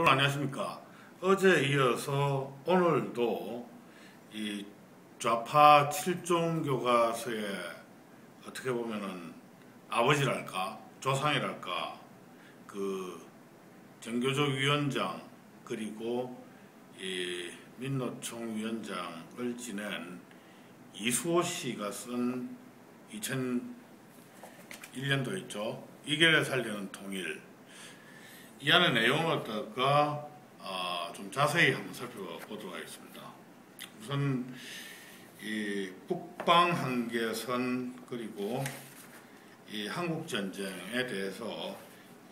여러분 안녕하십니까. 어제 이어서 오늘도 이 좌파 7종 교과서의 어떻게 보면은 아버지랄까 조상이랄까 그 정교조 위원장 그리고 이 민노총 위원장을 지낸 이수호 씨가 쓴 2001년도였죠. 이결에 살리는 통일, 이 안의 내용을 갖다가 좀 자세히 한번 살펴보도록 하겠습니다. 우선 이 북방 한계선 그리고 이 한국 전쟁에 대해서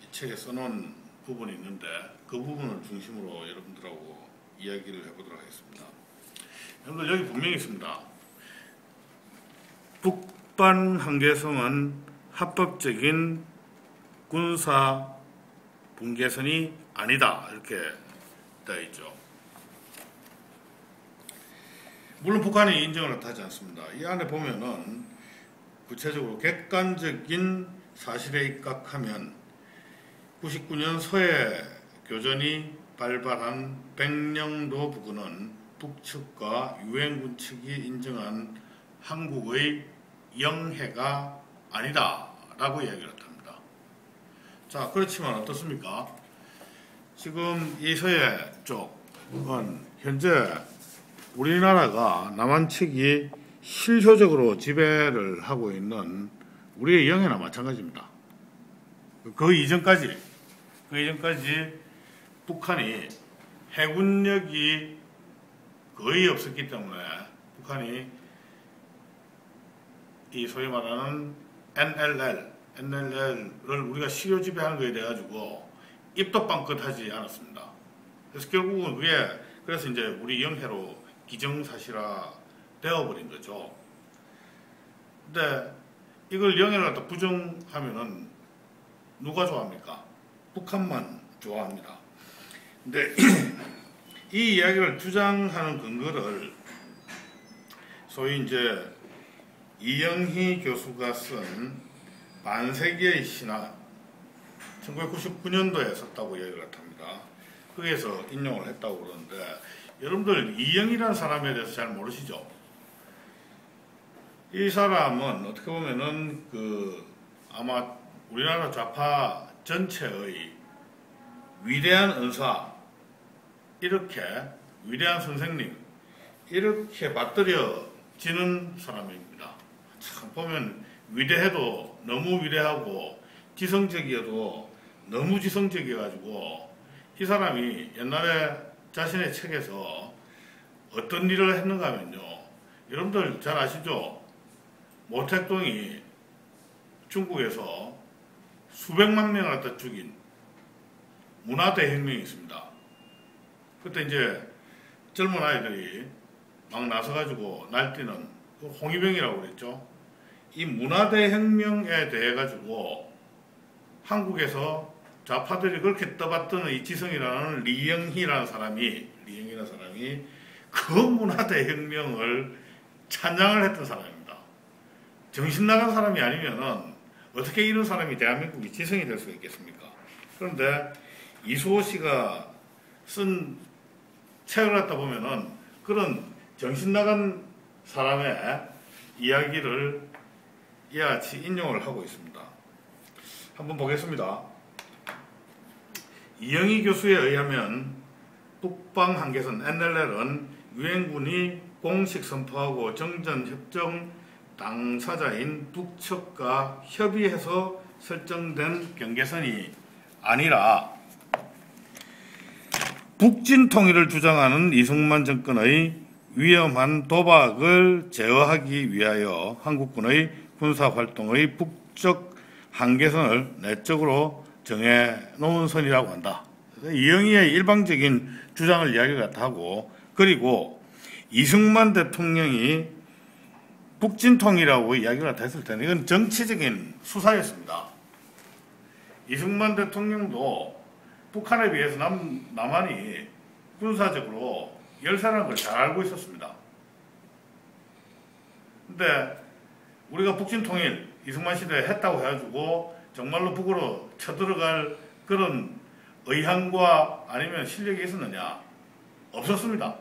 이 책에 써놓은 부분이 있는데 그 부분을 중심으로 여러분들하고 이야기를 해보도록 하겠습니다. 여러분들 여기 분명히 있습니다. 북방 한계선은 합법적인 군사 분계선이 아니다, 이렇게 되어 있죠. 물론 북한이 인정을 하지 않습니다. 이 안에 보면은 구체적으로 객관적인 사실에 입각하면 99년 서해 교전이 발발한 백령도 부근은 북측과 유엔군 측이 인정한 한국의 영해가 아니다 라고 이야기를 합니다. 자, 그렇지만 어떻습니까? 지금 이 서해 쪽은 현재 우리나라가 남한 측이 실효적으로 지배를 하고 있는 우리의 영해나 마찬가지입니다. 그 이전까지 북한이 해군력이 거의 없었기 때문에 북한이 이 소위 말하는 NLL을 우리가 실효 지배하는 거에 대해 가지고 입도 빵긋하지 않았습니다. 그래서 결국은 그래서 이제 우리 영해로 기정사실화 되어버린 거죠. 근데 이걸 영해를 갖다 부정하면은 누가 좋아합니까? 북한만 좋아합니다. 근데 이 이야기를 주장하는 근거를 소위 이제 이영희 교수가 쓴 반세기의 신화 1999년도에 썼다고 이야기를 합니다. 거기에서 인용을 했다고 그러는데 여러분들 이영희라는 사람에 대해서 잘 모르시죠? 이 사람은 어떻게 보면은 아마 우리나라 좌파 전체의 위대한 은사, 이렇게 위대한 선생님, 이렇게 받들여지는 사람입니다. 참 보면 위대해도 너무 위대하고 지성적이어도 너무 지성적이어가지고 이 사람이 옛날에 자신의 책에서 어떤 일을 했는가 하면요, 여러분들 잘 아시죠? 모택동이 중국에서 수백만 명을 갖다 죽인 문화대혁명이 있습니다. 그때 이제 젊은 아이들이 막 나서가지고 날뛰는 홍위병이라고 그랬죠. 이 문화대혁명에 대해 가지고 한국에서 좌파들이 그렇게 떠받드는 이 지성이라는 리영희라는 사람이 그 문화대혁명을 찬양을 했던 사람입니다. 정신 나간 사람이 아니면은 어떻게 이런 사람이 대한민국이 지성이 될 수가 있겠습니까? 그런데 이수호 씨가 쓴 책을 갖다 보면은 그런 정신 나간 사람의 이야기를 이와 같이 인용을 하고 있습니다. 한번 보겠습니다. 이영희 교수에 의하면 북방 한계선 NLL은 유엔군이 공식 선포하고 정전협정 당사자인 북측과 협의해서 설정된 경계선이 아니라 북진 통일을 주장하는 이승만 정권의 위험한 도박을 제어하기 위하여 한국군의 군사활동의 북쪽 한계선을 내적으로 정해놓은 선이라고 한다. 이영희의 일방적인 주장을 이야기를 하고, 그리고 이승만 대통령이 북진통이라고 이야기를 했을 때는 이건 정치적인 수사였습니다. 이승만 대통령도 북한에 비해서 남한이 군사적으로 열세라는 걸 잘 알고 있었습니다. 근데 우리가 북진통일 이승만 시대에 했다고 해가지고 정말로 북으로 쳐들어갈 그런 의향과 아니면 실력이 있었느냐? 없었습니다.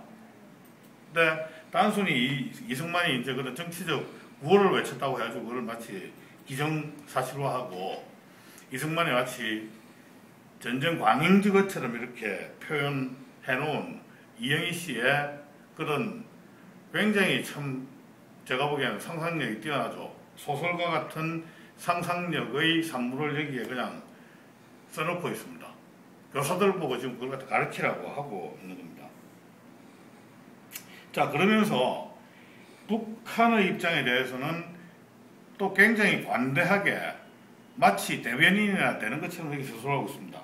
근데 단순히 이승만이 이제 그런 정치적 구호를 외쳤다고 해가지고 그걸 마치 기정사실화하고 이승만이 마치 전쟁 광행지 것처럼 이렇게 표현해놓은 이영희 씨의 그런 굉장히 참 제가 보기에는 상상력이 뛰어나죠. 소설가 같은 상상력의 산물을 여기에 그냥 써놓고 있습니다. 교사들 보고 지금 그걸 갖다 가르치라고 하고 있는 겁니다. 자, 그러면서 북한의 입장에 대해서는 또 굉장히 관대하게 마치 대변인이나 되는 것처럼 이렇게 서술하고 있습니다.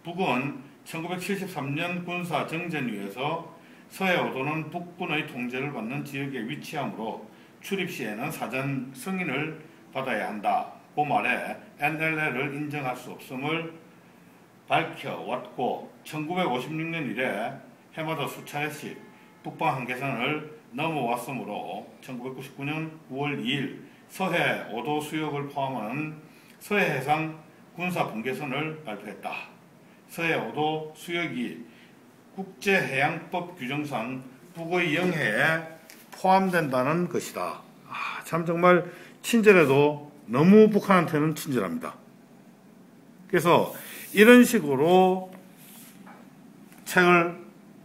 북은 1973년 군사 정전위에서 서해 오도는 북군의 통제를 받는 지역에 위치하므로 출입 시에는 사전 승인을 받아야 한다. 그 말에 NLL을 인정할 수 없음을 밝혀왔고 1956년 이래 해마다 수차례씩 북방 한계선을 넘어왔으므로 1999년 9월 2일 서해 5도 수역을 포함하는 서해 해상 군사 분계선을 발표했다. 서해 5도 수역이 국제해양법 규정상 북의 영해에 포함된다는 것이다. 참 정말 친절해도 너무 북한한테는 친절합니다. 그래서 이런 식으로 책을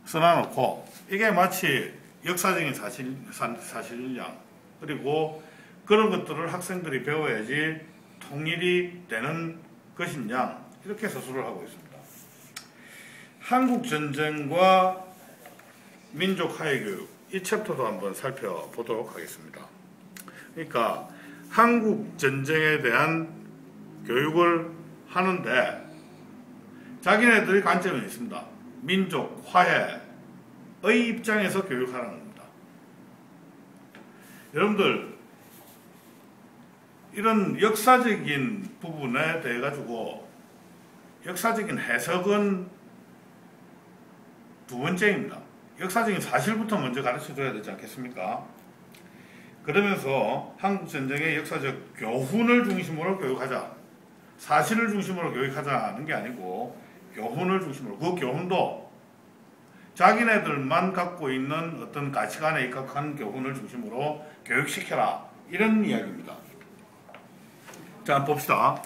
써놔놓고 이게 마치 역사적인 사실양 그리고 그런 것들을 학생들이 배워야지 통일이 되는 것인 양 이렇게 서술을 하고 있습니다. 한국전쟁과 민족화해교육 이 챕터도 한번 살펴보도록 하겠습니다. 그러니까 한국전쟁에 대한 교육을 하는데 자기네들이 관점이 있습니다. 민족화해의 입장에서 교육하라는 겁니다. 여러분들 이런 역사적인 부분에 대해 가지고 역사적인 해석은 두 번째입니다. 역사적인 사실부터 먼저 가르쳐줘야 되지 않겠습니까? 그러면서 한국전쟁의 역사적 교훈을 중심으로 교육하자. 사실을 중심으로 교육하자는 게 아니고 교훈을 중심으로 그 교훈도 자기네들만 갖고 있는 어떤 가치관에 입각한 교훈을 중심으로 교육시켜라. 이런 이야기입니다. 자, 한번 봅시다.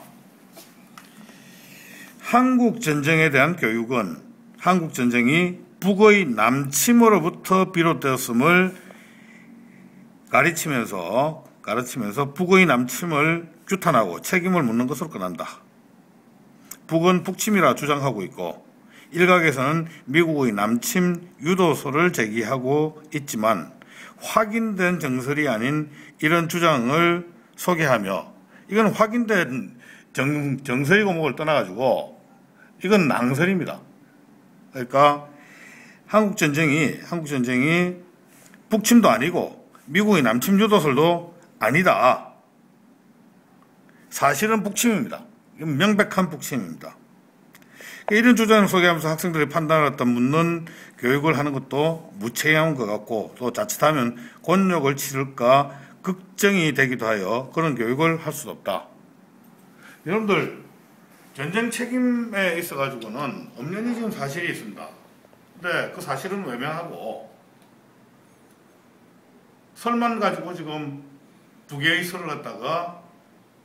한국전쟁에 대한 교육은 한국전쟁이 북의 남침으로부터 비롯되었음을 가르치면서 북의 남침을 규탄하고 책임을 묻는 것으로 끝난다. 북은 북침이라 주장하고 있고 일각에서는 미국의 남침 유도소를 제기하고 있지만 확인된 정설이 아닌 이런 주장을 소개하며 이건 확인된 정설이고 뭐를 떠나가지고 이건 낭설입니다. 그러니까 한국전쟁이 북침도 아니고 미국의 남침 유도설도 아니다. 사실은 북침입니다. 이건 명백한 북침입니다. 이런 주장을 소개하면서 학생들의 판단을 갖다 묻는 교육을 하는 것도 무책임한 것 같고 또 자칫하면 곤욕을 치를까 걱정이 되기도 하여 그런 교육을 할 수도 없다. 여러분들 전쟁 책임에 있어가지고는 엄연히 지금 사실이 있습니다. 근데 그 사실은 외면하고 설만 가지고 지금 두 개의 설을 갖다가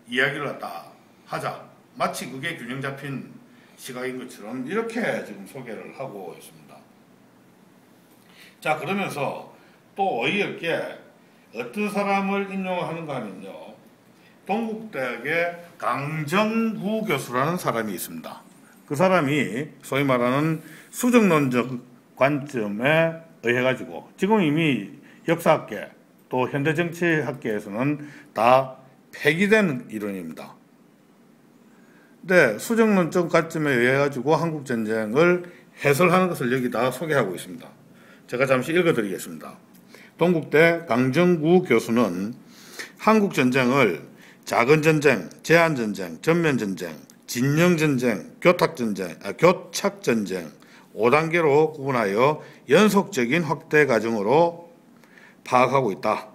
이야기를 갖다 하자. 마치 그게 균형 잡힌 시각인 것처럼 이렇게 지금 소개를 하고 있습니다. 자, 그러면서 또 어이없게 어떤 사람을 인용하는가 하면요. 동국대학의 강정구 교수라는 사람이 있습니다. 그 사람이 소위 말하는 수정론적 관점에 의해 가지고 지금 이미 역사학계 또 현대정치학계에서는 다 폐기된 이론입니다. 네, 수정론적 관점에 의해 가지고 한국전쟁을 해설하는 것을 여기다 소개하고 있습니다. 제가 잠시 읽어드리겠습니다. 동국대 강정구 교수는 한국전쟁을 작은전쟁, 제한전쟁, 전면전쟁, 진영전쟁, 교착전쟁 5단계로 구분하여 연속적인 확대 과정으로 파악하고 있다.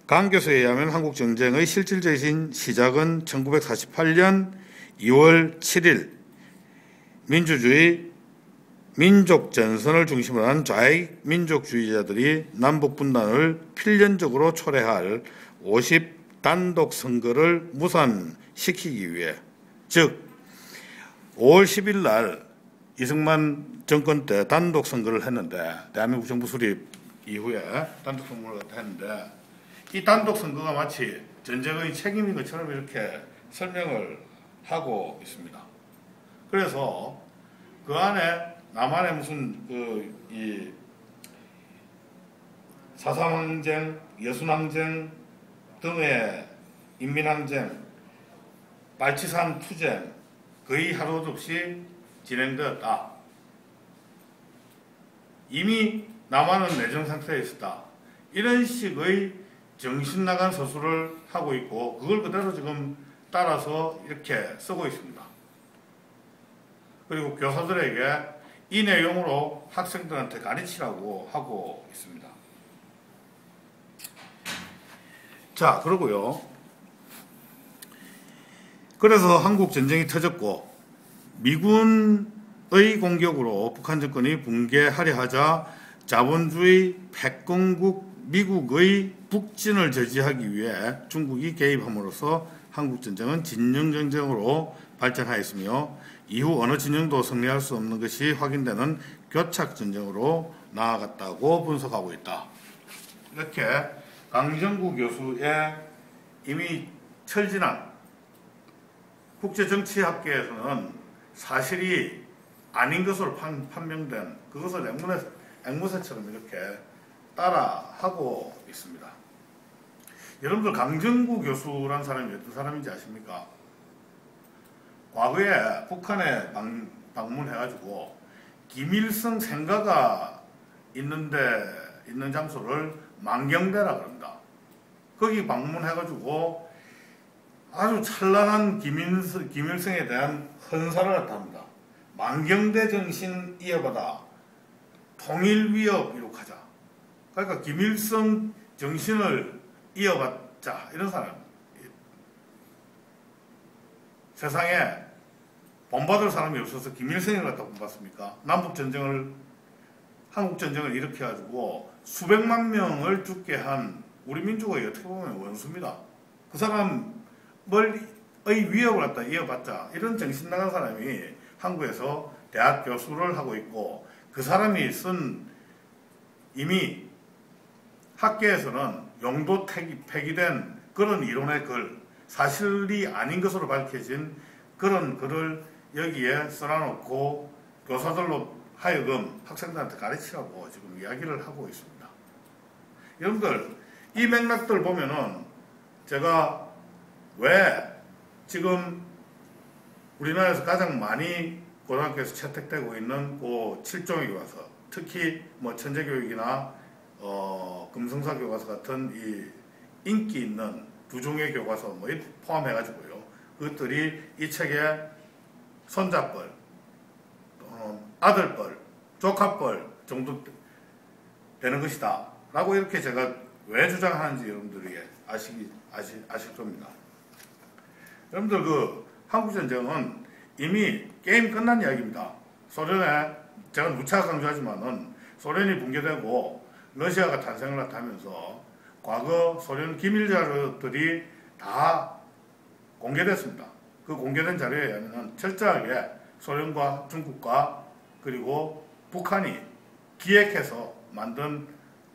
강 교수에 의하면 한국전쟁의 실질적인 시작은 1948년 2월 7일 민주주의, 민족 전선을 중심으로 한 좌익 민족주의자들이 남북 분단을 필연적으로 초래할 50 단독 선거를 무산시키기 위해, 즉 5월 10일 날 이승만 정권 때 단독 선거를 했는데, 대한민국 정부 수립 이후에 단독 선거를 했는데, 이 단독 선거가 마치 전쟁의 책임인 것처럼 이렇게 설명을 하고 있습니다. 그래서 그 안에 남한의 무슨 이 사삼항쟁, 여순항쟁 등의 인민항쟁, 빨치산 투쟁 거의 하루도 없이 진행되었다. 이미 남한은 내전 상태에 있었다. 이런 식의 정신 나간 서술을 하고 있고, 그걸 그대로 지금 따라서 이렇게 쓰고 있습니다. 그리고 교사들에게 이 내용으로 학생들한테 가르치라고 하고 있습니다. 자, 그러고요. 그래서 한국 전쟁이 터졌고 미군의 공격으로 북한 정권이 붕괴하려 하자 자본주의 패권국 미국의 북진을 저지하기 위해 중국이 개입함으로써 한국 전쟁은 진영 전쟁으로 발전하였으며 이후 어느 진영도 승리할 수 없는 것이 확인되는 교착 전쟁으로 나아갔다고 분석하고 있다. 이렇게 강정구 교수의 이미 철진한 국제정치학계에서는 사실이 아닌 것으로 판명된 그것을 앵무새처럼 이렇게 따라하고 있습니다. 여러분들 강정구 교수란 사람이 어떤 사람인지 아십니까? 과거에 북한에 방문해가지고 김일성 생가가 있는 장소를 만경대라 그럽니다. 거기 방문해가지고 아주 찬란한 김일성에 대한 헌사를 갖다 합니다. 만경대 정신 이어받아 통일 위협 이룩하자. 그러니까 김일성 정신을 이어받자, 이런 사람. 세상에 본받을 사람이 없어서 김일성을 갖다 본받습니까? 한국전쟁을 일으켜가지고 수백만 명을 죽게 한 우리 민족의 어떻게 보면 원수입니다. 그 사람의 위협을 갖다 이어받자, 이런 정신 나간 사람이 한국에서 대학 교수를 하고 있고, 그 사람이 쓴 이미 학계에서는 용도 폐기된 그런 이론의 글, 사실이 아닌 것으로 밝혀진 그런 글을 여기에 써놔놓고 교사들로 하여금 학생들한테 가르치라고 지금 이야기를 하고 있습니다. 여러분들, 이 맥락들 보면은 제가 왜 지금 우리나라에서 가장 많이 고등학교에서 채택되고 있는 그 7종의 교과서, 특히 뭐 천재교육이나 금성사 교과서 같은 이 인기 있는 두 종의 교과서 뭐 포함해가지고요, 그것들이 이 책에 손자뻘 또는 아들뻘, 조카뻘 정도 되는 것이다 라고 이렇게 제가 왜 주장하는지 여러분들이 아실 겁니다. 여러분들, 그 한국전쟁은 이미 게임 끝난 이야기입니다. 소련에, 제가 누차 강조하지만은 소련이 붕괴되고 러시아가 탄생을 하면서 과거 소련 기밀 자료들이 다 공개됐습니다. 그 공개된 자료에 의하면 철저하게 소련과 중국과 그리고 북한이 기획해서 만든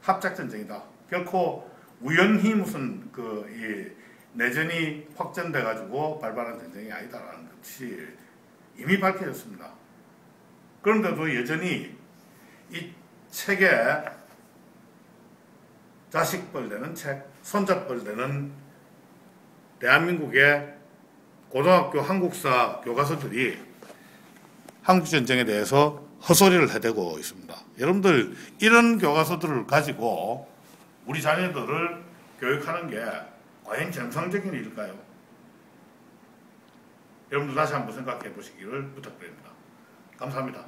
합작전쟁이다. 결코 우연히 무슨 이 내전이 확전돼 가지고 발발한 전쟁이 아니다라는 것이 이미 밝혀졌습니다. 그런데도 여전히 이 책에 자식뻘 되는 책, 손자뻘 되는 대한민국의 고등학교 한국사 교과서들이 한국전쟁에 대해서 헛소리를 해대고 있습니다. 여러분들, 이런 교과서들을 가지고 우리 자녀들을 교육하는 게 과연 정상적인 일일까요? 여러분들 다시 한번 생각해 보시기를 부탁드립니다. 감사합니다.